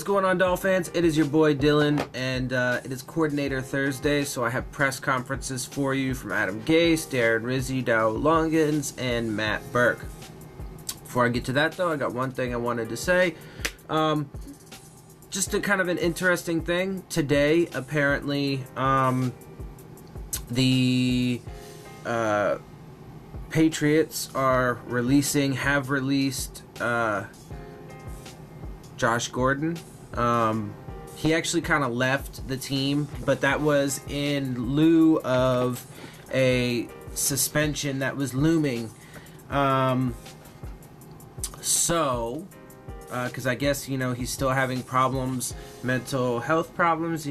going on, Dolphins? It is your boy Dillon, and it is Coordinator Thursday, so I have press conferences for you from Adam Gase, Darren Rizzi, Dow Longans, and Matt Burke. Before I get to that, though, I got one thing I wanted to say. Just a kind of an interesting thing. Today, apparently, the Patriots have released Josh Gordon. He actually kind of left the team, but that was in lieu of a suspension that was looming. Because I guess, he's still having problems, mental health problems,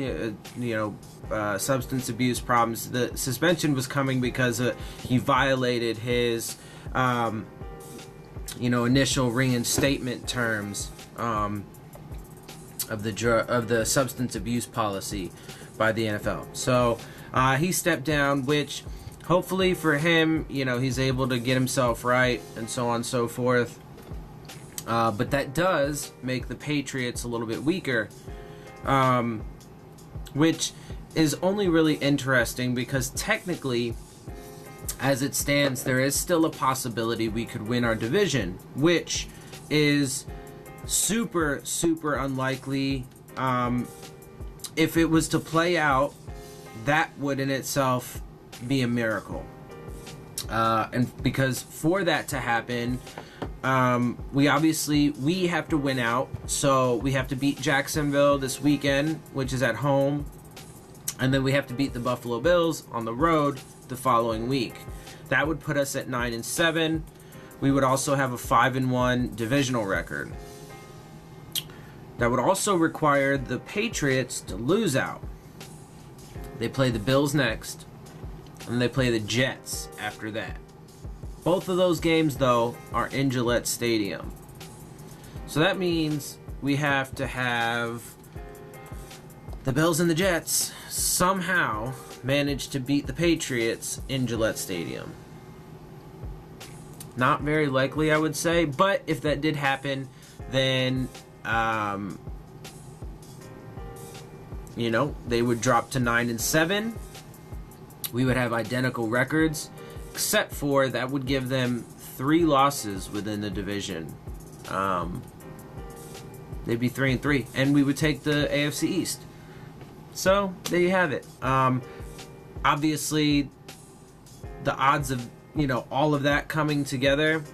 substance abuse problems. The suspension was coming because he violated his, initial reinstatement terms of the substance abuse policy by the NFL. So he stepped down, which hopefully for him, he's able to get himself right and so on and so forth. But that does make the Patriots a little bit weaker, which is only really interesting because technically, as it stands, there is still a possibility we could win our division, which is super, super unlikely. If it was to play out, that would in itself be a miracle. And because for that to happen, we have to win out. So we have to beat Jacksonville this weekend, which is at home. And then we have to beat the Buffalo Bills on the road the following week. That would put us at 9-7. We would also have a 5-1 divisional record. That would also require the Patriots to lose out. They play the Bills next, and they play the Jets after that. Both of those games, though, are in Gillette Stadium. So that means we have to have the Bills and the Jets somehow manage to beat the Patriots in Gillette Stadium. Not very likely, I would say, but if that did happen, then they would drop to 9-7. We would have identical records, except for that would give them 3 losses within the division. They'd be 3-3, and we would take the AFC East. So there you have it. Obviously, the odds of all of that coming together,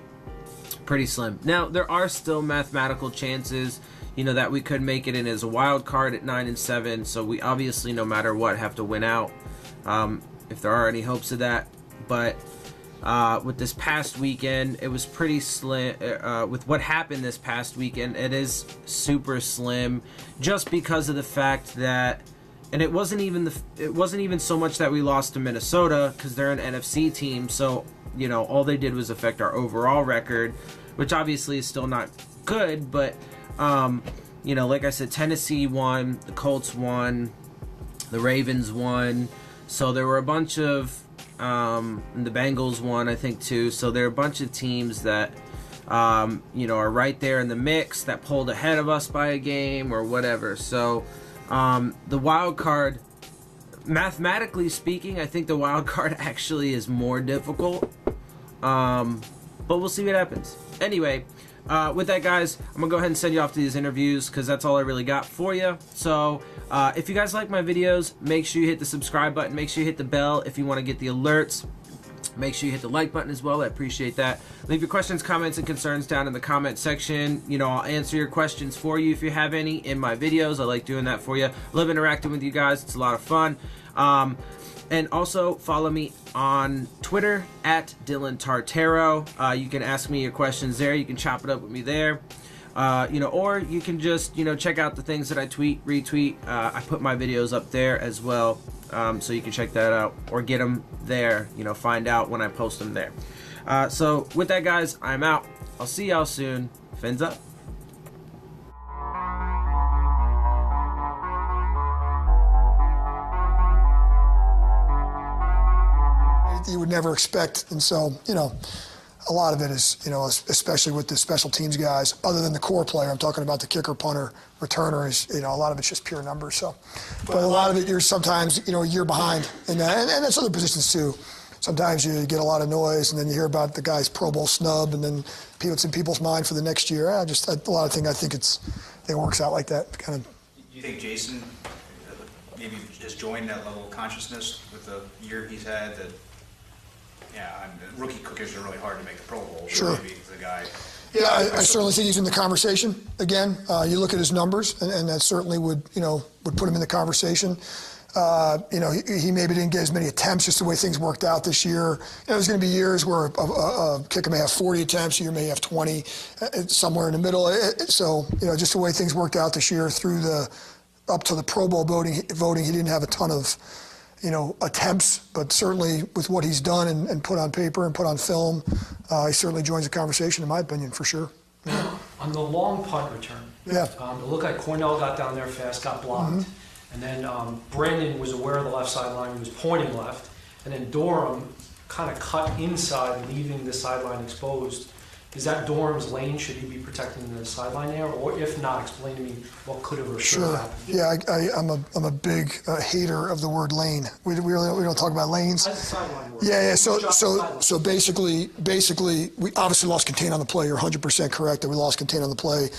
pretty slim. Now there are still mathematical chances, that we could make it in as a wild card at 9-7. So we obviously, no matter what, have to win out. If there are any hopes of that, but with this past weekend, it was pretty slim. With what happened this past weekend, it is super slim, just because of the fact that, and it wasn't even so much that we lost to Minnesota, because they're an NFC team. So all they did was affect our overall record, which obviously is still not good. But like I said, Tennessee won, the Colts won, the Ravens won. So there were a bunch of, the Bengals won, I think, too. So there are a bunch of teams that, are right there in the mix that pulled ahead of us by a game or whatever. So the wild card, mathematically speaking, I think the wild card actually is more difficult. But we'll see what happens. Anyway, with that, guys, I'm going to go ahead and send you off to these interviews because that's all I really got for you. So if you guys like my videos, make sure you hit the subscribe button. Make sure you hit the bell if you want to get the alerts. Make sure you hit the like button as well. I appreciate that. Leave your questions, comments, and concerns down in the comment section. I'll answer your questions for you if you have any in my videos. I like doing that for you. I love interacting with you guys. It's a lot of fun. And also follow me on Twitter at Dillon Tartaro. You can ask me your questions there. You can chop it up with me there. Or you can just, check out the things that I tweet, retweet. I put my videos up there as well. So you can check that out or get them there, find out when I post them there. So with that, guys, I'm out. I'll see y'all soon. Fins up. You would never expect. And so, a lot of it is, especially with the special teams guys, other than the core player, I'm talking about the kicker, punter, returner, is, a lot of it's just pure numbers. So, but a lot of it, you're sometimes, a year behind, and that's other positions too. Sometimes you get a lot of noise, and then you hear about the guy's Pro Bowl snub, and then it's in people's mind for the next year. A lot of things, I think it works out like that. Kind of. Do you think Jason maybe has joined that level of consciousness with the year he's had? That rookie kickers are really hard to make the Pro Bowl. Sure. Maybe the guy. Yeah, I certainly think he's in the conversation. Again, you look at his numbers, and that certainly would put him in the conversation. He maybe didn't get as many attempts, just the way things worked out this year. There's going to be years where a kicker may have 40 attempts, a year may have 20, somewhere in the middle. So, just the way things worked out this year up to the Pro Bowl voting, he didn't have a ton of, attempts, but certainly with what he's done and put on paper and put on film, he certainly joins the conversation, in my opinion, for sure. Yeah. On the long punt return, it looked like Cornell got down there fast, got blocked. Mm-hmm. And then Brandon was aware of the left sideline, he was pointing left, and then Durham kind of cut inside, leaving the sideline exposed. Is that Durham's lane? Should he be protecting the sideline there? Or if not, explain to me what could have or should have happened. Yeah, I'm a big hater of the word lane. We don't talk about lanes. How's the sideline work? Yeah. So basically, we obviously lost contain on the play. You're 100% correct that we lost contain on the play.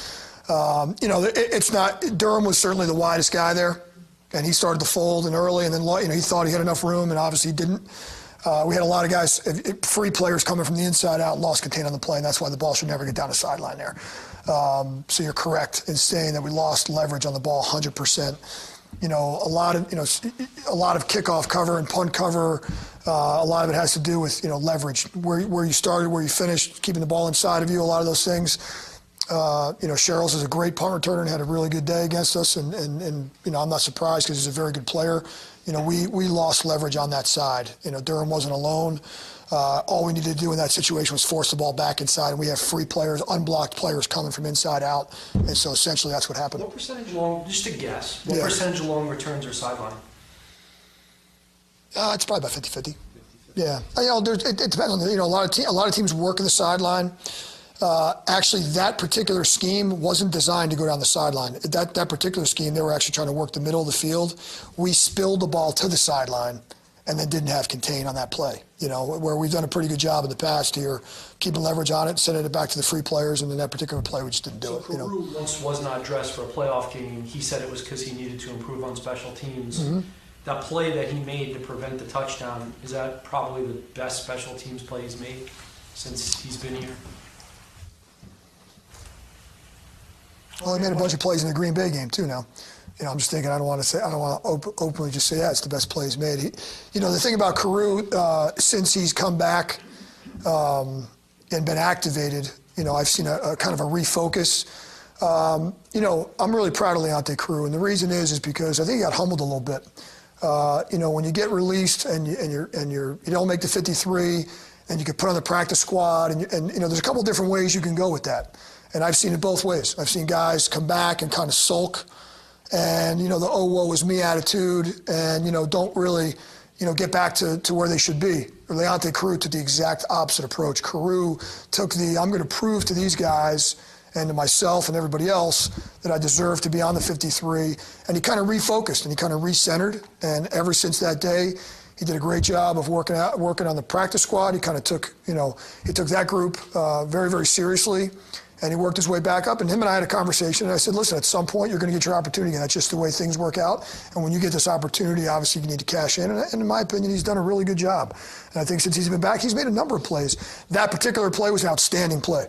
It's not. Durham was certainly the widest guy there. And he started to fold and early, and then he thought he had enough room, and obviously he didn't. We had a lot of guys, free players coming from the inside out, lost contain on the play, and that's why the ball should never get down the sideline there. So you're correct in saying that we lost leverage on the ball 100%. A lot of kickoff cover and punt cover. A lot of it has to do with leverage, where you started, where you finished, keeping the ball inside of you. A lot of those things. Sherrills is a great punt returner and had a really good day against us, and I'm not surprised because he's a very good player. We lost leverage on that side. Durham wasn't alone. All we needed to do in that situation was force the ball back inside, and we have free players, unblocked players coming from inside out, and so essentially that's what happened. What percentage long, just to guess, percentage of long returns are sideline? It's probably about 50-50. Yeah. It depends on a lot of teams work in the sideline. Actually, that particular scheme wasn't designed to go down the sideline. That particular scheme, they were actually trying to work the middle of the field. We spilled the ball to the sideline and then didn't have contain on that play, where we've done a pretty good job in the past here, keeping leverage on it, sending it back to the free players, and then that particular play, we just didn't do it. Carew once was not dressed for a playoff game. He said it was because he needed to improve on special teams. Mm-hmm. That play that he made to prevent the touchdown, is that probably the best special teams play he's made since he's been here? Well, he made a bunch of plays in the Green Bay game too. Now, I'm just thinking I don't want to openly just say it's the best play he's made. The thing about Carew, since he's come back and been activated, I've seen a kind of a refocus. I'm really proud of Leonte Carew, and the reason is because I think he got humbled a little bit. When you get released and you don't make the 53, and you get put on the practice squad, and there's a couple of different ways you can go with that. And I've seen it both ways. I've seen guys come back and kind of sulk and, the oh, woe is me attitude and, don't really, get back to where they should be. Leonte Carew took the exact opposite approach. Carew took I'm going to prove to these guys and to myself and everybody else that I deserve to be on the 53. And he kind of refocused and he kind of recentered. And ever since that day, he did a great job of working on the practice squad. He kind of took that group very, very seriously. And he worked his way back up, and him and I had a conversation, and I said, listen, at some point you're going to get your opportunity, and that's just the way things work out. And when you get this opportunity, obviously you need to cash in. And in my opinion, he's done a really good job. And I think since he's been back, he's made a number of plays. That particular play was an outstanding play.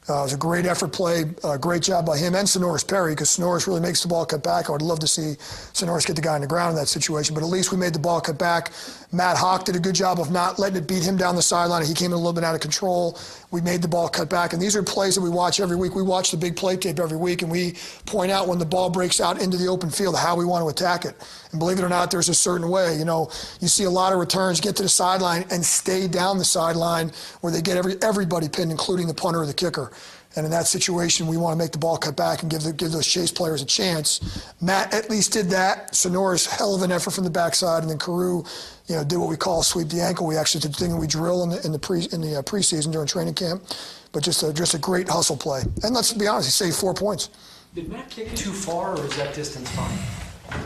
It was a great effort play, great job by him and Sonoris Perry, because Sonoris really makes the ball cut back. I would love to see Sonoris get the guy on the ground in that situation, but at least we made the ball cut back. Matt Hawk did a good job of not letting it beat him down the sideline. He came in a little bit out of control. We made the ball cut back, and these are plays that we watch every week. We watch the big play tape every week, and we point out when the ball breaks out into the open field how we want to attack it. And believe it or not, there's a certain way. You see a lot of returns get to the sideline and stay down the sideline where they get everybody pinned, including the punter or the kicker. And in that situation, we want to make the ball cut back and give those chase players a chance. Matt at least did that. Sonora's hell of an effort from the backside, and then Carew, did what we call sweep the ankle. We actually did the thing that we drill in the preseason during training camp, but just a great hustle play. And let's be honest, he saved 4 points. Did Matt kick it too far, or is that distance fine?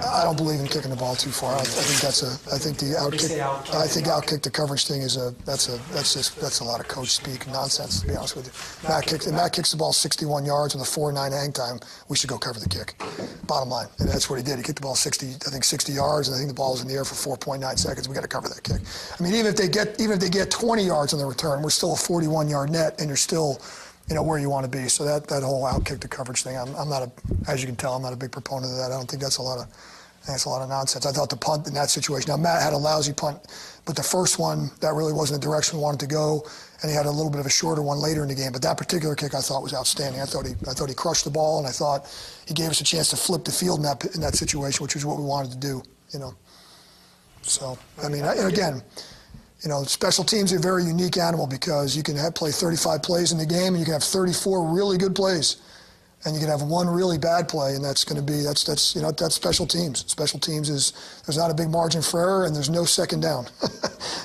I don't believe in kicking the ball too far. I think outkick the coverage thing is that's a lot of coach speak nonsense, to be honest with you. Matt kicks the ball 61 yards with a 4.9 hang time. We should go cover the kick. Bottom line, and that's what he did. He kicked the ball 60 yards, and I think the ball was in the air for 4.9 seconds. We got to cover that kick. I mean, even if they get 20 yards on the return, we're still a 41-yard net, and you're still where you want to be. So that whole outkick the coverage thing, I'm not as you can tell, I'm not a big proponent of that. I don't think that's a lot of nonsense. I thought the punt in that situation, now Matt had a lousy punt, but the first one, that really wasn't the direction we wanted to go, and he had a little bit of a shorter one later in the game. But that particular kick I thought was outstanding. I thought he crushed the ball, and I thought he gave us a chance to flip the field in that situation, which was what we wanted to do, So, I mean, again, special teams are a very unique animal because you can play 35 plays in the game, and you can have 34 really good plays, and you can have one really bad play, and that's special teams. Special teams there's not a big margin for error, and there's no second down.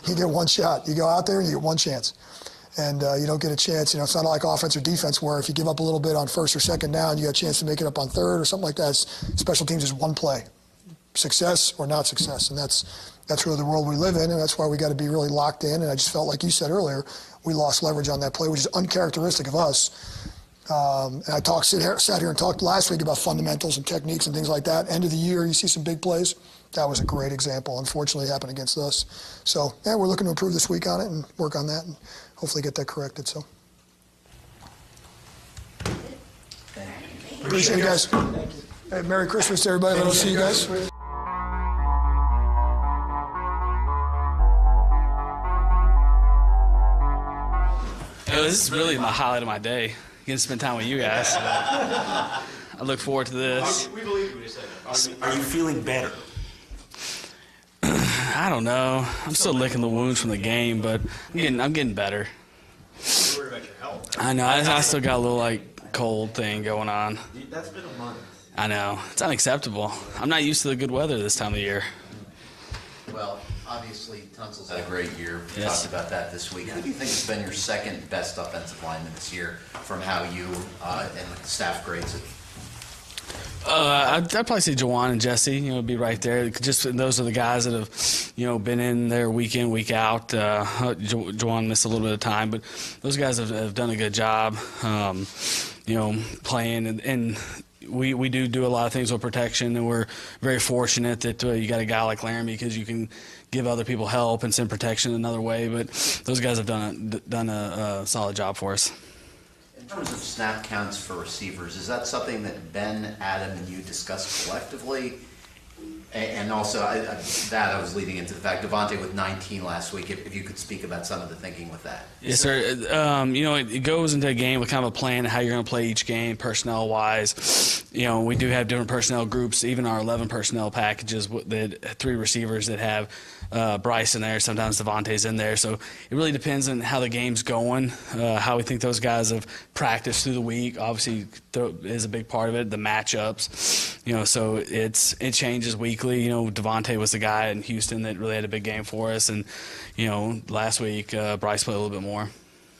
You get one shot. You go out there and you get one chance, and you don't get a chance. It's not like offense or defense where if you give up a little bit on first or second down, you got a chance to make it up on third or something like that. Special teams is one play, success or not success, and that's really the world we live in, and that's why we got to be really locked in. And I just felt like you said earlier, we lost leverage on that play, which is uncharacteristic of us. And I sat here and talked last week about fundamentals and techniques and things like that. End of the year, you see some big plays. That was a great example. Unfortunately, it happened against us. So, yeah, we're looking to improve this week on it and work on that and hopefully get that corrected. So, appreciate you guys. Hey, Merry Christmas to everybody. I'll see you guys. This is really my highlight of my day. Getting to spend time with you guys. I look forward to this. We believe you when you say that. Are you feeling better? I don't know. I'm still licking the wounds from the game, but I'm getting better. You're worried about your health. I know. I still got a little cold thing going on. That's been a month. I know. It's unacceptable. I'm not used to the good weather this time of year. Well, obviously, Tunsil's had a great year. We Yes. talked about that this week. Who do you think has been your second best offensive lineman this year from how you and the staff grades it? I'd probably say Jawan and Jesse, would be right there. Just those are the guys that have, been in there week in, week out. Jawan missed a little bit of time, but those guys have done a good job, playing. And we do a lot of things with protection, and we're very fortunate that you got a guy like Laramie because you can give other people help and send protection another way. But those guys have done a solid job for us. In terms of snap counts for receivers, is that something that Ben, Adam, and you discussed collectively? And also, I was leading into the fact Devontae with 19 last week. If you could speak about some of the thinking with that. Yes, sir. It goes into a game with kind of a plan of how you're going to play each game, personnel-wise. We do have different personnel groups. Even our 11 personnel packages, that 3 receivers that have Bryce in there. Sometimes Devontae's in there. So it really depends on how the game's going, how we think those guys have practiced through the week. Obviously, is a big part of it. The matchups, so it changes weekly. Devontae was the guy in Houston that really had a big game for us, and last week Bryce played a little bit more.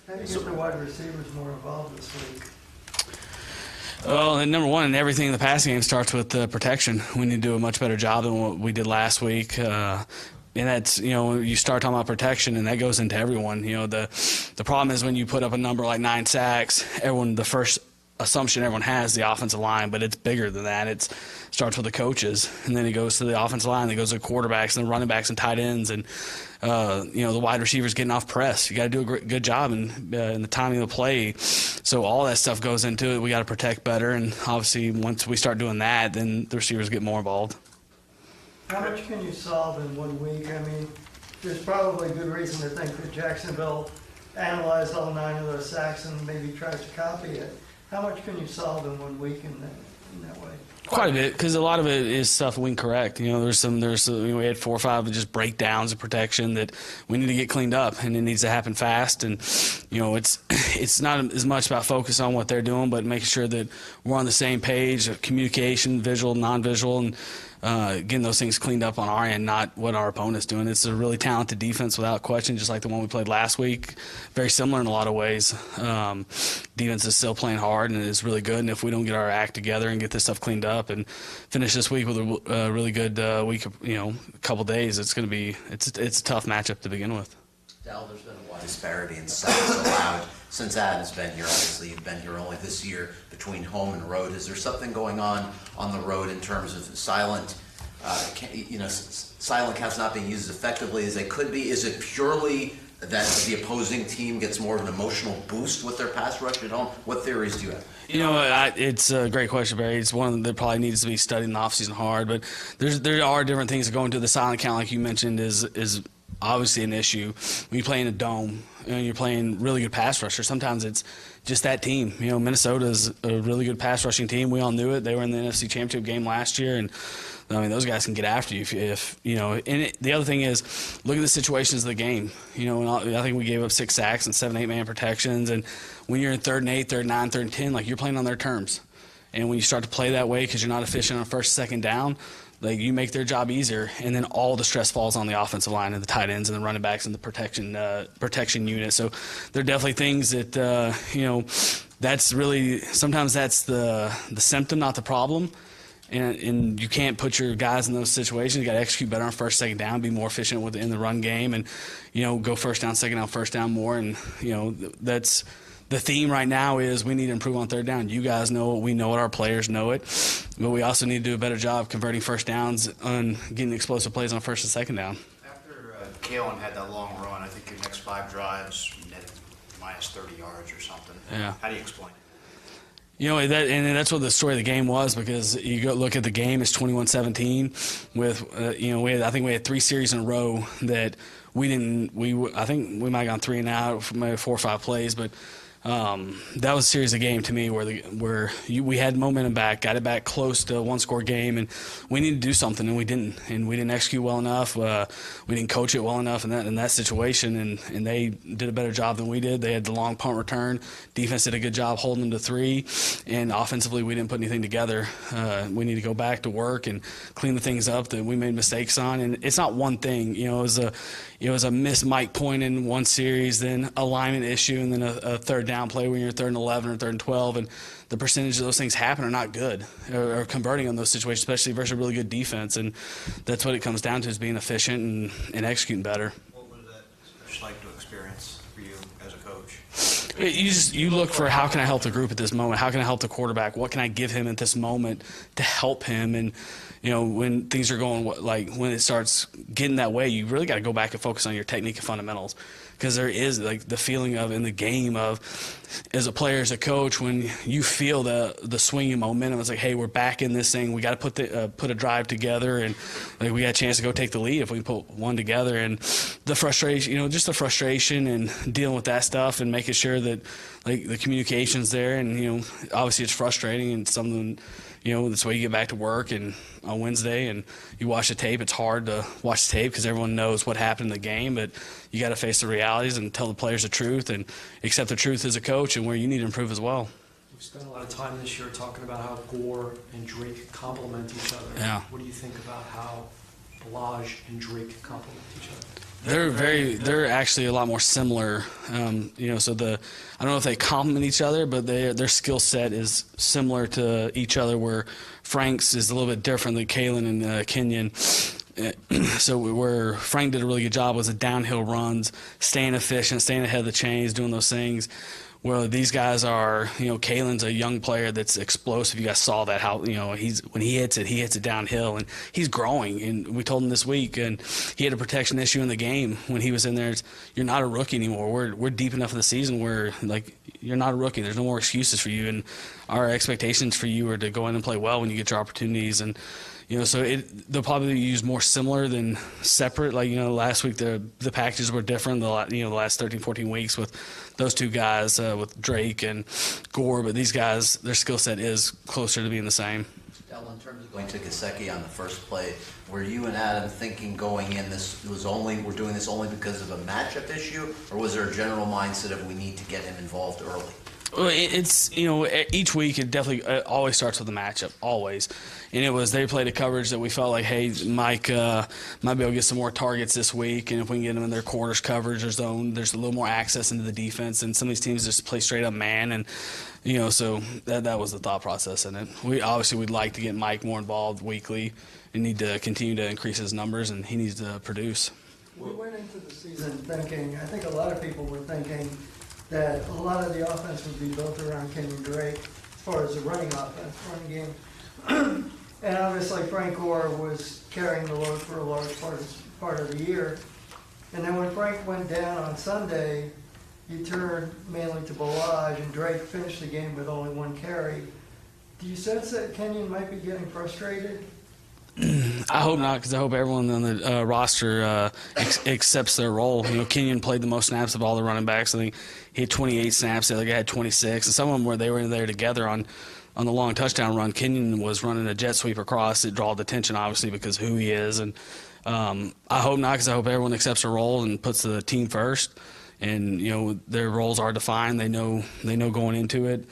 How do you get the wide receivers more involved this week? Well, and number one, everything in the passing game starts with protection. We need to do a much better job than what we did last week. And that's, you start talking about protection, and that goes into everyone. The problem is when you put up a number like 9 sacks, the first assumption everyone has the offensive line, but it's bigger than that. It starts with the coaches, and then it goes to the offensive line, then it goes to the quarterbacks and the running backs and tight ends, and the wide receivers getting off press. You got to do a good job in the timing of the play. So all that stuff goes into it. We got to protect better, and obviously once we start doing that, then the receivers get more involved. How much can you solve in 1 week? I mean, there's probably good reason to think that Jacksonville analyzed all 9 of those sacks and maybe tries to copy it. How much can you solve in 1 week in that way? Quite a bit, because a lot of it is stuff we can correct. You know, we had 4 or 5 just breakdowns of protection that we need to get cleaned up, and it needs to happen fast. And you know, it's not as much about focus on what they're doing, but making sure that we're on the same page of communication, visual, non-visual, and getting those things cleaned up on our end, not what our opponent's doing. It's a really talented defense without question, just like the one we played last week. Very similar in a lot of ways. Defense is still playing hard and is really good, and if we don't get our act together and get this stuff cleaned up and finish this week with a really good week, a couple days, it's going to be it's a tough matchup to begin with. Dal, there's been a wide disparity in sacks allowed since Adam's been here. Obviously, you've been here only this year between home and road. Is there something going on the road in terms of silent counts not being used as effectively as they could be? Is it purely that the opposing team gets more of an emotional boost with their pass rush at home? What theories do you have? It's a great question, Barry. It's one that probably needs to be studied in the offseason hard, but there are different things that go into the silent count, like you mentioned, is obviously an issue. When you play in a dome and you're playing really good pass rusher, sometimes it's just that team. You know, Minnesota's a really good pass rushing team. We all knew it. They were in the NFC Championship game last year, and I mean, those guys can get after you if you know. And the other thing is, look at the situations of the game. You know, and I think we gave up 6 sacks and 7 8-man protections. And when you're in 3rd and 8, 3rd and 9, 3rd and 10, like, you're playing on their terms. And when you start to play that way because you're not efficient on 1st, 2nd down, like, you make their job easier, and then all the stress falls on the offensive line and the tight ends and the running backs and the protection unit. So there are definitely things that that's really sometimes that's the symptom, not the problem. And you can't put your guys in those situations. You got to execute better on 1st, 2nd down, be more efficient in the run game, and go 1st down, 2nd down, 1st down more. And that's the theme right now is we need to improve on 3rd down. You guys know it, we know it, our players know it, but we also need to do a better job converting 1st downs and getting explosive plays on 1st and 2nd down. After Kalen had that long run, I think your next 5 drives netted minus 30 yards or something. Yeah. How do you explain it? And that's what the story of the game was, because you go look at the game, it's 21-17 with, I think we had 3 series in a row that I think we might have gone 3 and out, maybe 4 or 5 plays, but that was a series of game to me where we had momentum back, got it back close to a 1-score game, and we needed to do something, and we didn't execute well enough. We didn't coach it well enough in that situation, and they did a better job than we did. They had the long punt return. Defense did a good job holding them to 3, and offensively we didn't put anything together. We need to go back to work and clean the things up that we made mistakes on, and it's not one thing. It was a missed Mike point in one series, then a alignment issue, and then a 3rd down play when you're 3rd and 11 or 3rd and 12, and the percentage of those things happen are not good, or converting on those situations, especially versus a really good defense. And that's what it comes down to, is being efficient and executing better. What was that like to experience for you as a coach? You look for, how can I help the group at this moment? How can I help the quarterback? What can I give him at this moment to help him? And when things are going, when it starts getting that way, you really got to go back and focus on your technique and fundamentals, because there is the feeling of in the game of, as a player, as a coach, when you feel the swinging momentum, it's like, hey, we're back in this thing. We got to put a drive together, and we got a chance to go take the lead if we put one together. And the frustration, just the frustration and dealing with that stuff and making sure that the communication's there. And obviously it's frustrating and something. That's why you get back to work and on Wednesday and you watch the tape. It's hard to watch the tape because everyone knows what happened in the game, but you got to face the realities and tell the players the truth and accept the truth as a coach and where you need to improve as well. We've spent a lot of time this year talking about how Gore and Drake complement each other. Yeah. What do you think about how Balaj and Drake complement each other? They're actually a lot more similar. So I don't know if they complement each other, but their skill set is similar to each other, where Frank's is a little bit different than Kalen and Kenyon. So where Frank did a really good job was the downhill runs, staying efficient, staying ahead of the chains, doing those things. Well, these guys are, Kalen's a young player that's explosive. You guys saw that, how, when he hits it downhill, and he's growing. And we told him this week, and he had a protection issue in the game when he was in there. You're not a rookie anymore. We're deep enough in the season where, you're not a rookie. There's no more excuses for you. And our expectations for you are to go in and play well when you get your opportunities. And, so they'll probably use more similar than separate. Last week the packages were different. The last 13, 14 weeks with those two guys, with Drake and Gore. But these guys, their skill set is closer to being the same. Del, in terms of going to Gesicki on the first play, were you and Adam thinking going in we're doing this only because of a matchup issue, or was there a general mindset of we need to get him involved early? Well, it's, each week it definitely always starts with a matchup, always. And it was, they played a coverage that we felt like, hey, Mike might be able to get some more targets this week, and if we can get them in their quarters coverage or zone, there's a little more access into the defense. And some of these teams just play straight up man, and so that was the thought process in it. We'd like to get Mike more involved weekly and need to continue to increase his numbers, and he needs to produce. We went into the season thinking, I think a lot of people were thinking that a lot of the offense would be built around Kenyon Drake as far as the running game. And obviously Frank Gore was carrying the load for a large part of the year. And then when Frank went down on Sunday, you turned mainly to Balaj, and Drake finished the game with only 1 carry. Do you sense that Kenyon might be getting frustrated? I hope not, because I hope everyone on the roster accepts their role. Kenyon played the most snaps of all the running backs. I think he had 28 snaps. The other guy had 26. And some of them where they were in there together on the long touchdown run. Kenyon was running a jet sweep across. It drew attention, obviously, because of who he is. And I hope not, because I hope everyone accepts their role and puts the team first. And their roles are defined. They know going into it.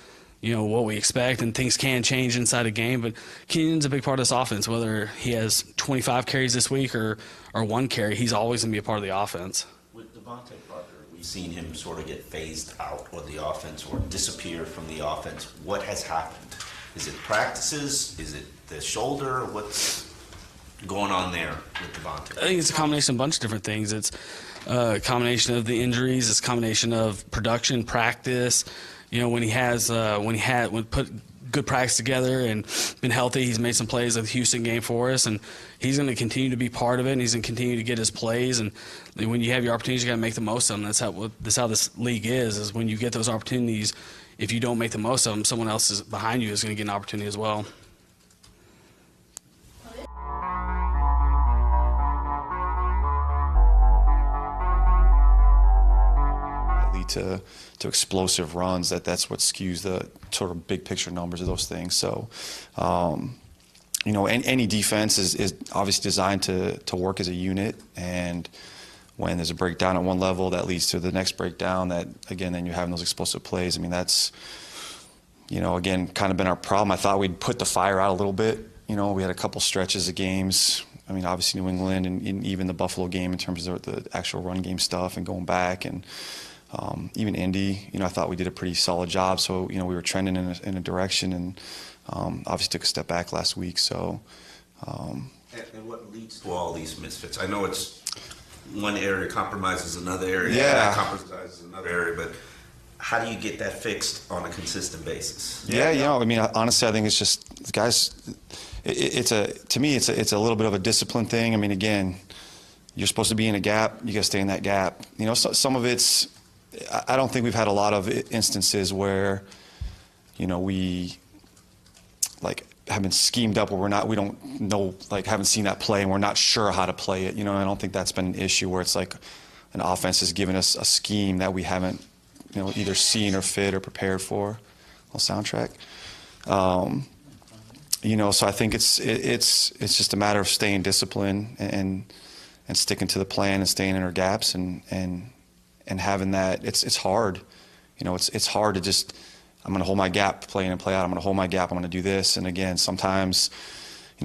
What we expect, and things can change inside a game, but Kenyon's a big part of this offense. Whether he has 25 carries this week or 1 carry, he's always going to be a part of the offense. With Devontae Parker, we've seen him sort of get phased out of the offense or disappear from the offense. What has happened? Is it practices? Is it the shoulder? What's going on there with Devontae? I think it's a combination of a bunch of different things. It's a combination of the injuries. It's a combination of production, practice. When he put good practice together and been healthy, he's made some plays at the Houston game for us, and he's going to continue to be part of it, and he's going to continue to get his plays. And when you have your opportunities, you got to make the most of them. That's how this league is when you get those opportunities. If you don't make the most of them, someone else is behind you is going to get an opportunity as well. To explosive runs, that's what skews the sort of big picture numbers of those things. So, any defense is obviously designed to work as a unit, and when there's a breakdown at one level, that leads to the next breakdown. That again, then you're having those explosive plays. I mean, that's again kind of been our problem. I thought we'd put the fire out a little bit. We had a couple stretches of games. I mean, obviously New England and even the Buffalo game in terms of the actual run game stuff and going back and. Even Indy, I thought we did a pretty solid job. So, we were trending in a direction, and obviously took a step back last week. So, and what leads to all these misfits? I know it's one area compromises another area, yeah, compromises another area, but how do you get that fixed on a consistent basis? Yeah, honestly, I think it's just guys. To me, it's a little bit of a discipline thing. I mean, again, you're supposed to be in a gap. You got to stay in that gap. Some of it's. I don't think we've had a lot of instances where, we have been schemed up where we don't know, haven't seen that play and we're not sure how to play it. I don't think that's been an issue where it's like an offense has given us a scheme that we haven't, either seen or fit or prepared for. A little soundtrack. So I think it's just a matter of staying disciplined and sticking to the plan and staying in our gaps and having that. It's hard. It's hard to just, I'm going to hold my gap, play in and play out. I'm going to hold my gap. I'm going to do this. And again, sometimes,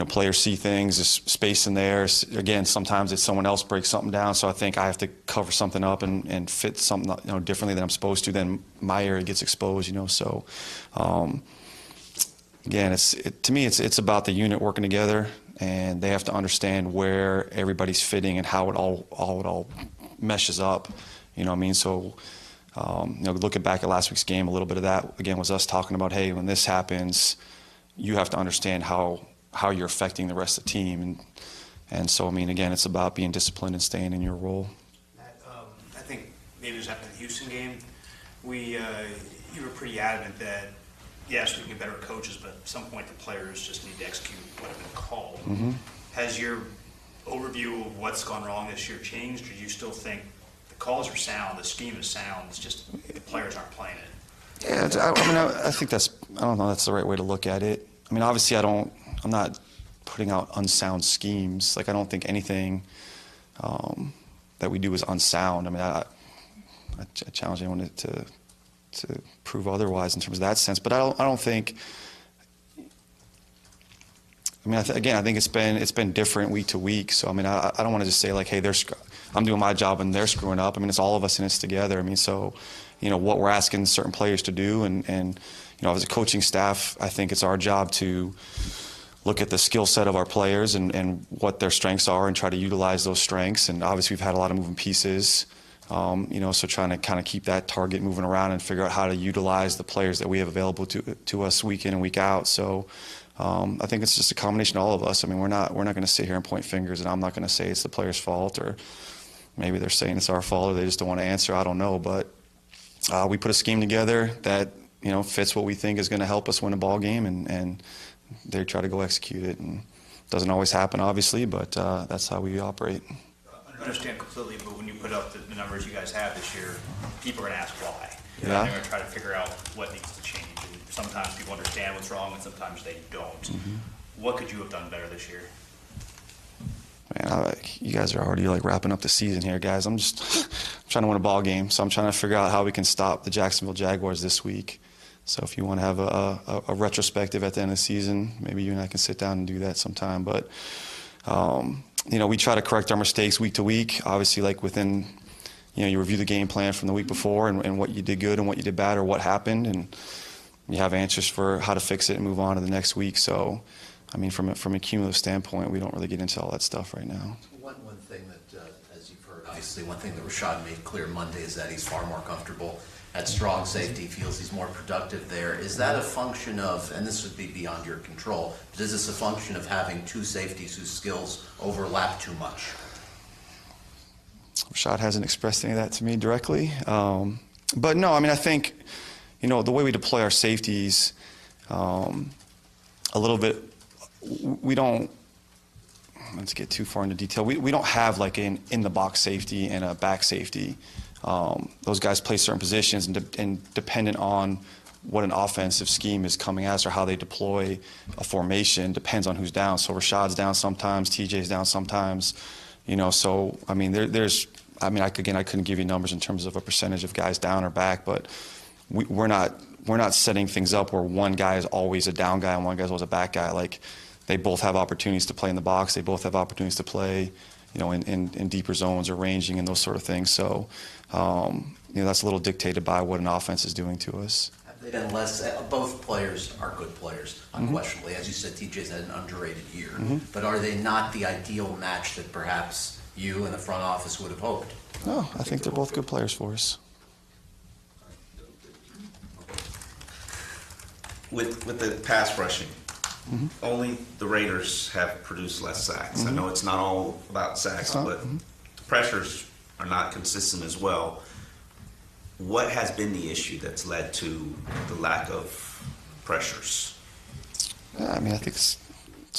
players see things, there's space in there. Again, sometimes it's someone else breaks something down. So I think I have to cover something up and fit something, differently than I'm supposed to. Then my area gets exposed, So, again, to me, it's about the unit working together, and they have to understand where everybody's fitting and how it all meshes up. So, looking back at last week's game, a little bit of that, again, was us talking about, hey, when this happens, you have to understand how you're affecting the rest of the team. And so, again, it's about being disciplined and staying in your role. I think maybe it was after the Houston game, you were pretty adamant that, yes, we can get better coaches, but at some point the players just need to execute what has been called. Mm-hmm. Has your overview of what's gone wrong this year changed, or do you still think calls are sound, the scheme is sound, it's just the players aren't playing it? Yeah, I think I don't know that's the right way to look at it. Obviously I don't putting out unsound schemes. Like, I don't think anything that we do is unsound. I mean, I challenge anyone to prove otherwise in terms of that sense. But I don't think. I mean, I think it's been different week to week. So I mean, I don't want to just say like, hey, I'm doing my job and they're screwing up. I mean, it's all of us in this together. I mean, so what we're asking certain players to do, and as a coaching staff, I think it's our job to look at the skill set of our players and what their strengths are and try to utilize those strengths. And obviously we've had a lot of moving pieces, so trying to kind of keep that target moving around and figure out how to utilize the players that we have available to us week in and week out. So I think it's just a combination of all of us. I mean, we're not going to sit here and point fingers, and I'm not going to say it's the players' fault, or maybe they're saying it's our fault, or they just don't want to answer. I don't know, but we put a scheme together that fits what we think is going to help us win a ball game, and they try to go execute it. And it doesn't always happen, obviously, but that's how we operate. I understand completely, but when you put up the numbers you guys have this year, people are going to ask why. Yeah. They're going to try to figure out what needs to change. And sometimes people understand what's wrong, and sometimes they don't. Mm-hmm. What could you have done better this year? Man, you guys are already like wrapping up the season here, guys. I'm just trying to win a ball game, so I'm trying to figure out how we can stop the Jacksonville Jaguars this week. So if you want to have a retrospective at the end of the season, maybe you and I can sit down and do that sometime. But we try to correct our mistakes week to week. Obviously, like within, you review the game plan from the week before and what you did good and what you did bad or what happened, and you have answers for how to fix it and move on to the next week. So, I mean, from a cumulative standpoint, we don't really get into all that stuff right now. One thing that, as you've heard, obviously, one thing that Rashad made clear Monday is that he's far more comfortable at strong safety, feels he's more productive there. Is that a function of, and this would be beyond your control, but is this a function of having two safeties whose skills overlap too much? Rashad hasn't expressed any of that to me directly. But no, I mean, I think, the way we deploy our safeties, a little bit, we don't, let's get too far into detail. We don't have like an in-the-box safety and a back safety. Those guys play certain positions, and dependent on what an offensive scheme is coming at us or how they deploy a formation depends on who's down. So Rashad's down sometimes, TJ's down sometimes, so I mean, I couldn't give you numbers in terms of a percentage of guys down or back, but we're not setting things up where one guy is always a down guy and one guy's always a back guy. Like, they both have opportunities to play in the box. They both have opportunities to play, in deeper zones or ranging and those sort of things. So, that's a little dictated by what an offense is doing to us. Have they done less? Both players are good players, unquestionably. Mm-hmm. As you said, TJ's had an underrated year. Mm-hmm. But are they not the ideal match that perhaps you and the front office would have hoped? No, I think they're both good players for us. With the pass rushing, only the Raiders have produced less sacks. I know it's not all about sacks, but pressures are not consistent as well. What has been the issue that's led to the lack of pressures? Yeah, I mean, I think it's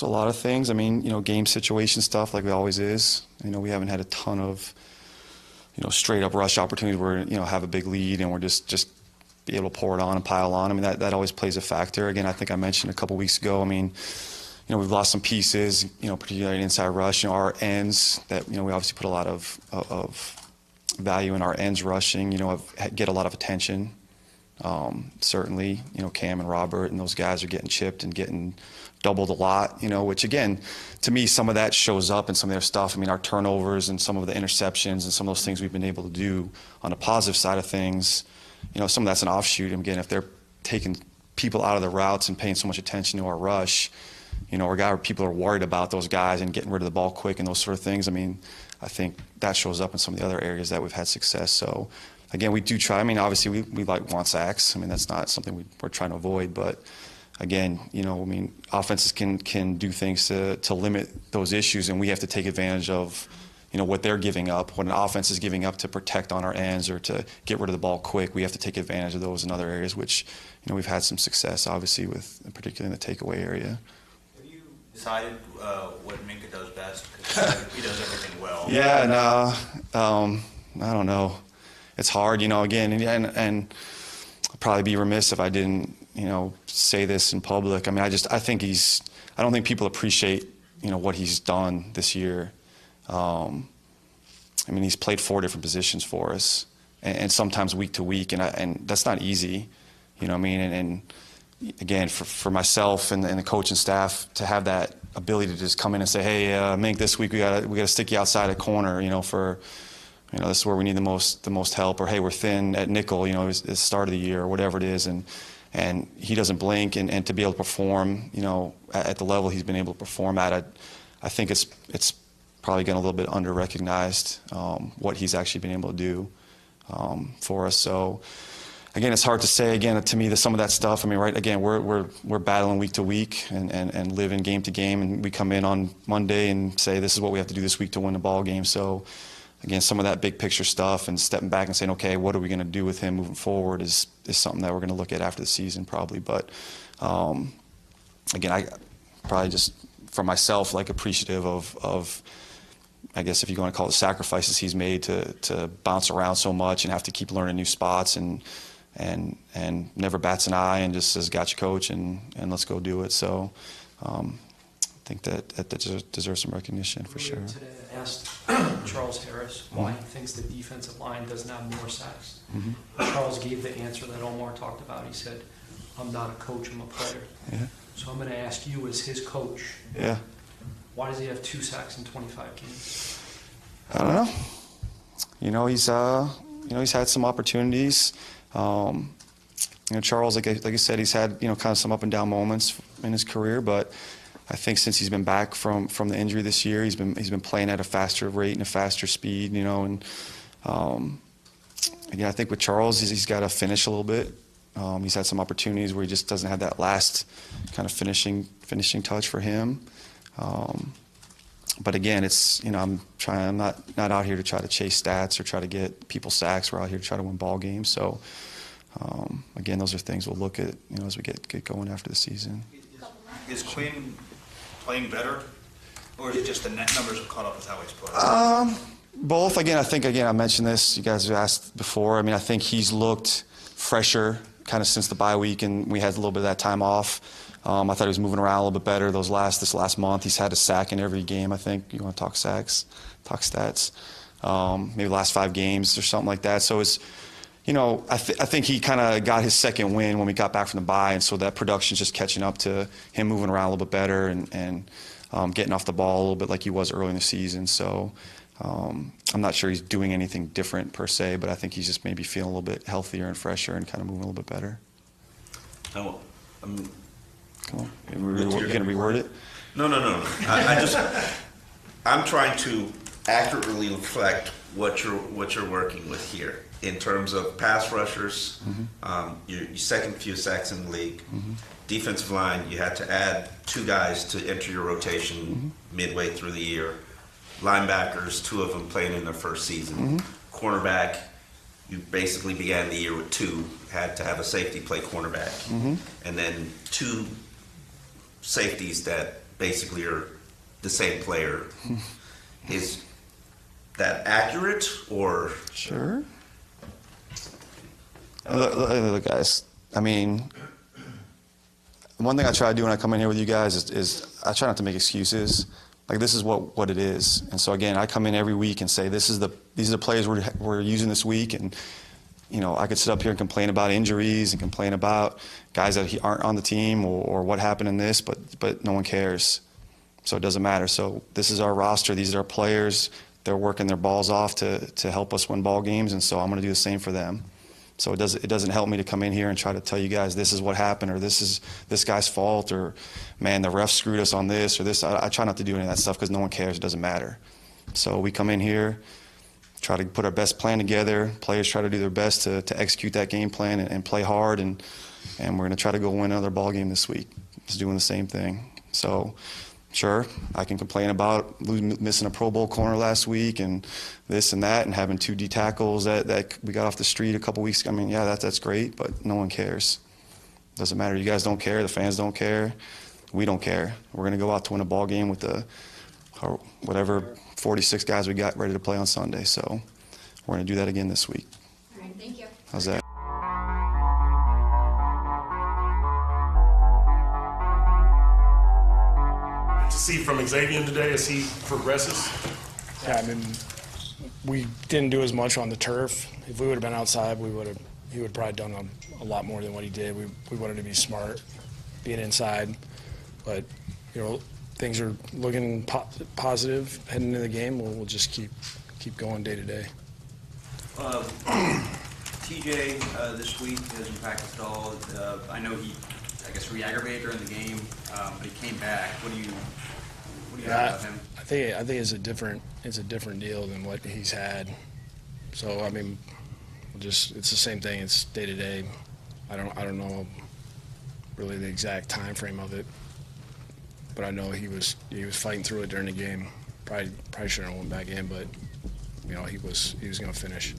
a lot of things. I mean, game situation stuff like it always is. We haven't had a ton of, straight up rush opportunities where, have a big lead and we're just be able to pour it on and pile on. I mean, that always plays a factor. Again, I think I mentioned a couple weeks ago, I mean, we've lost some pieces, particularly inside rush. Our ends that, we obviously put a lot of value in our ends rushing, get a lot of attention. Certainly, Cam and Robert and those guys are getting chipped and getting doubled a lot, which again, to me, some of that shows up in some of their stuff. I mean, our turnovers and some of the interceptions and some of those things we've been able to do on the positive side of things, some of that's an offshoot. And again, if they're taking people out of the routes and paying so much attention to our rush, people are worried about those guys and getting rid of the ball quick and those sort of things. I mean, I think that shows up in some of the other areas that we've had success. So, again, we do try. I mean, obviously, we want sacks. I mean, that's not something we're trying to avoid. But, again, offenses can do things to limit those issues, and we have to take advantage of, what they're giving up. When an offense is giving up to protect on our ends or to get rid of the ball quick, we have to take advantage of those in other areas, which, we've had some success, obviously, with particularly in the takeaway area. Have you decided what Minka does best? Because he does everything well. Yeah, no, I don't know. It's hard, again, and I'd probably be remiss if I didn't, say this in public. I mean, I think I don't think people appreciate, what he's done this year. I mean, he's played 4 different positions for us, and sometimes week to week, and that's not easy, you know what I mean? And again, for myself and the coaching staff to have that ability to just come in and say, hey, Mink, this week we gotta stick you outside a corner, this is where we need the most help, or hey, we're thin at nickel, it's the start of the year or whatever it is, and he doesn't blink, and to be able to perform, at the level he's been able to perform at, I think it's probably getting a little bit under-recognized, what he's actually been able to do for us. So again, it's hard to say. Again, to me, some of that stuff. I mean, right? Again, we're battling week to week and living game to game, and we come in on Monday and say this is what we have to do this week to win the ball game. So again, some of that big picture stuff and stepping back and saying, okay, what are we going to do with him moving forward is something that we're going to look at after the season probably. But again, I probably just for myself appreciative of I guess if you want to call it sacrifices he's made to bounce around so much and have to keep learning new spots and never bats an eye and just says, gotcha, coach, and let's go do it. So I think that deserves some recognition for sure. Today I asked Charles Harris why he thinks the defensive line doesn't have more sacks. Charles gave the answer that Omar talked about. He said, I'm not a coach, I'm a player. Yeah. So I'm going to ask you as his coach, why does he have 2 sacks in 25 games? I don't know. He's had some opportunities. Charles, like I said, he's had kind of some up and down moments in his career, but I think since he's been back from the injury this year, he's been playing at a faster rate and a faster speed, and again, I think with Charles, he's got to finish a little bit. He's had some opportunities where he just doesn't have that last kind of finishing touch for him. But again, it's I'm not out here to try to chase stats or try to get people sacks. We're out here to try to win ball games. So again, those are things we'll look at as we get going after the season. Is Quinn playing better, or is it just the net numbers have caught up with how he's playing? Both. Again, I mentioned this. You guys have asked before. I mean, I think he's looked fresher kind of since the bye week, and we had a little bit of that time off. I thought he was moving around a little bit better this last month. He's had a sack in every game, I think. You want to talk sacks, talk stats. Maybe the last 5 games or something like that. So it's, I think he kind of got his second win when we got back from the bye, and so that production's just catching up to him moving around a little bit better and getting off the ball a little bit like he was early in the season. So I'm not sure he's doing anything different per se, but I think he's just maybe feeling a little bit healthier and fresher and kind of moving a little bit better. Oh, Come on, you're going to reword it? No. I'm trying to accurately reflect what you're working with here in terms of pass rushers. Your second few sacks in the league. Defensive line, you had to add 2 guys to enter your rotation midway through the year. Linebackers, 2 of them playing in their first season. Cornerback, you basically began the year with 2, had to have a safety play cornerback. And then 2 safeties that basically are the same player. Is that accurate, or? Sure. Look, guys, I mean, one thing I try to do when I come in here with you guys is I try not to make excuses. Like, this is what it is. And so again, I come in every week and say these are the players we're using this week, and I could sit up here and complain about injuries and complain about guys that aren't on the team or what happened in this, but no one cares. So it doesn't matter. So this is our roster. These are our players. They're working their balls off to help us win ball games, and so I'm going to do the same for them. So it doesn't help me to come in here and try to tell you guys this is what happened, or this is this guy's fault, or man, the ref screwed us on this or this. I try not to do any of that stuff because no one cares. It doesn't matter. So we come in here, try to put our best plan together. Players try to do their best to execute that game plan and play hard, and we're going to try to go win another ball game this week. Just doing the same thing. So sure, I can complain about missing a Pro Bowl corner last week and this and that, and having 2 D tackles that we got off the street a couple weeks ago. I mean, yeah, that's great, but no one cares. Doesn't matter. You guys don't care. The fans don't care. We don't care. We're going to go out to win a ball game with whatever 46 guys we got ready to play on Sunday. So we're going to do that again this week. All right, thank you. How's that? see from Xavier today as he progresses? Yeah, I mean, we didn't do as much on the turf. If we would have been outside, he would have probably done a lot more than what he did. We wanted to be smart, being inside, but things are looking positive heading into the game. We'll just keep going day to day. TJ this week hasn't practiced at all. I know he, re-aggravated during the game, but he came back. What do you know about him? I think it's a different deal than what he's had. So I mean, it's the same thing. It's day to day. I don't know really the exact time frame of it, but I know he was fighting through it during the game. Probably shouldn't have went back in, but he was going to finish.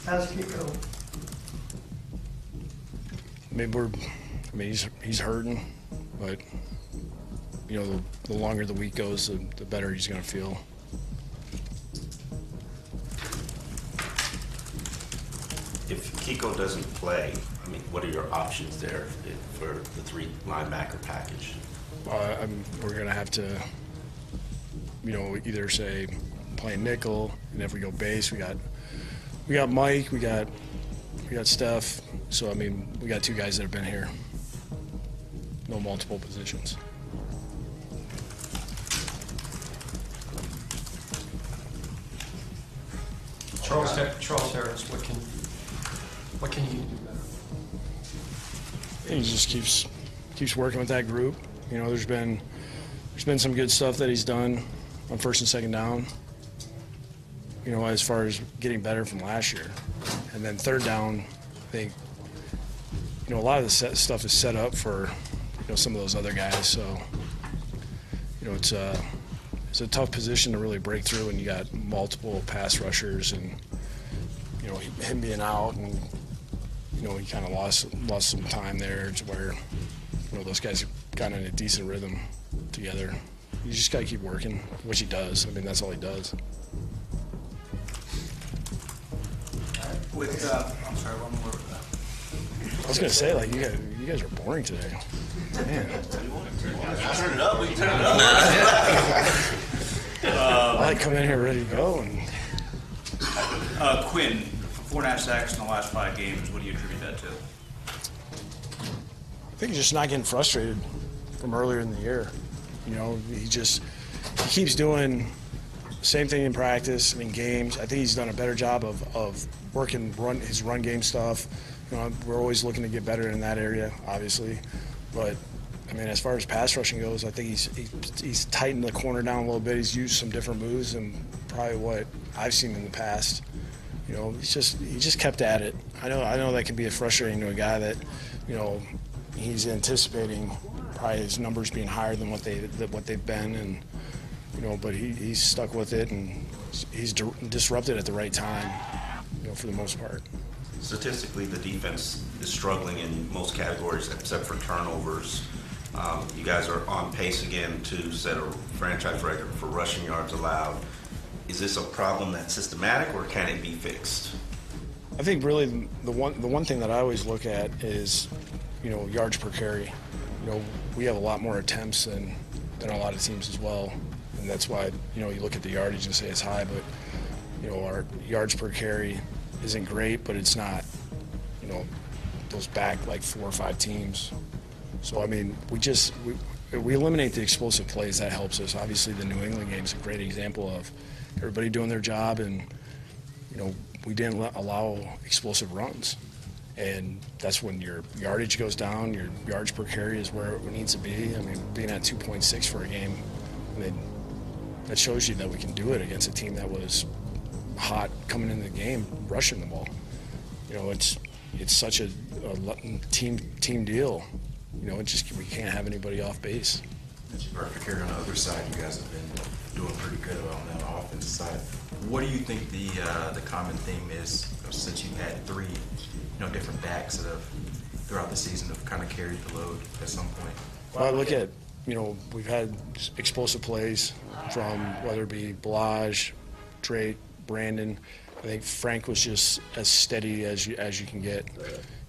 How's Kiko? He's hurting, but the longer the week goes, the better he's going to feel. If Kiko doesn't play, I mean, what are your options there for the 3 linebacker package? We're going to have to, either say playing nickel, and if we go base, we got Mike, we got Steph. So I mean, we got 2 guys that have been here. No multiple positions. Charles Harris, what can he do better? He just keeps working with that group. There's been some good stuff that he's done on first and second down. As far as getting better from last year, and then third down, I think a lot of the stuff is set up for some of those other guys. So it's a tough position to really break through when you got multiple pass rushers and him being out, and he kind of lost some time there to where those guys got in a decent rhythm together. You just got to keep working, which he does. I mean, that's all he does. I'm sorry, one more. I was gonna say, you guys are boring today. Man. Turn it up. We can turn it up. I like coming in here ready to go. And Quinn, 4.5 sacks in the last 5 games. What do you attribute that to? I think he's just not getting frustrated from earlier in the year. He keeps doing the same thing in practice and in games. I think he's done a better job of working his run game stuff. We're always looking to get better in that area, obviously. But I mean, as far as pass rushing goes, I think he's tightened the corner down a little bit. He's used some different moves than probably what I've seen in the past. He just kept at it. I know that can be frustrating to a guy that, he's anticipating probably his numbers being higher than what they've been, and but he's stuck with it, and he's disrupted at the right time, for the most part. Statistically, the defense is struggling in most categories except for turnovers. You guys are on pace again to set a franchise record for rushing yards allowed. Is this a problem that's systematic, or can it be fixed? I think really the one thing that I always look at is, yards per carry. We have a lot more attempts than a lot of teams as well, and that's why you look at the yardage and say it's high, but our yards per carry isn't great, but it's not those back like 4 or 5 teams. So I mean, we eliminate the explosive plays. That helps us. Obviously, the New England game is a great example of everybody doing their job, and we didn't allow explosive runs, and that's when your yardage goes down. Your yards per carry is where it needs to be. I mean, being at 2.6 for a game, I mean, that shows you that we can do it against a team that was hot coming into the game, rushing the ball. It's such a team deal. We can't have anybody off base. Perfect here on the other side. You guys have been doing pretty good on that offensive side. What do you think the common theme is, since you've had 3 different backs that have throughout the season have kind of carried the load at some point? Well, I look at we've had explosive plays from whether it be Balaj, Drake, Brandon. I think Frank was just as steady as you can get.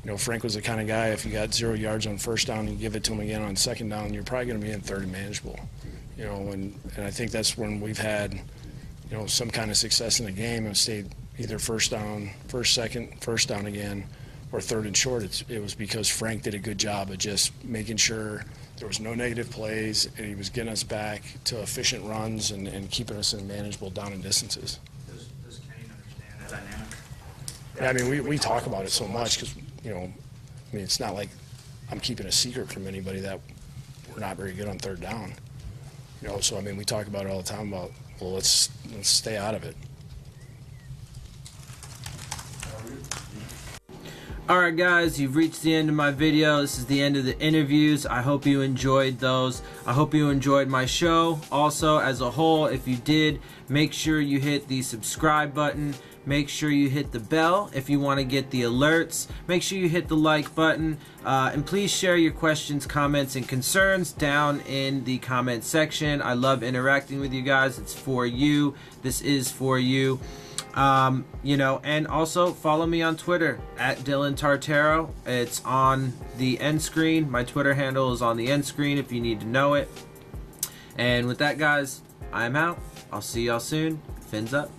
You know, Frank was the kind of guy, if you got 0 yards on first down and you give it to him again on second down, you're probably going to be in third and manageable. You know, and I think that's when we've had, you know, some kind of success in the game and stayed either first down, first down again, or third and short. It was because Frank did a good job of just making sure there was no negative plays, and he was getting us back to efficient runs and keeping us in manageable down and distances. Does Kenny understand that dynamic? Yeah, I mean, we talk about it so much because, you know, I mean, it's not like I'm keeping a secret from anybody that we're not very good on third down. You know, so I mean, we talk about it all the time about, well, let's stay out of it. Alright guys, you've reached the end of my video. This is the end of the interviews. I hope you enjoyed those. I hope you enjoyed my show. Also, as a whole, if you did, make sure you hit the subscribe button. Make sure you hit the bell if you want to get the alerts. Make sure you hit the like button. And please share your questions, comments, and concerns down in the comment section. I love interacting with you guys. It's for you. This is for you. You know, and also follow me on Twitter at Dillon Tartaro. It's on the end screen. My Twitter handle is on the end screen if you need to know it. And with that, guys, I'm out. I'll see y'all soon. Fins up.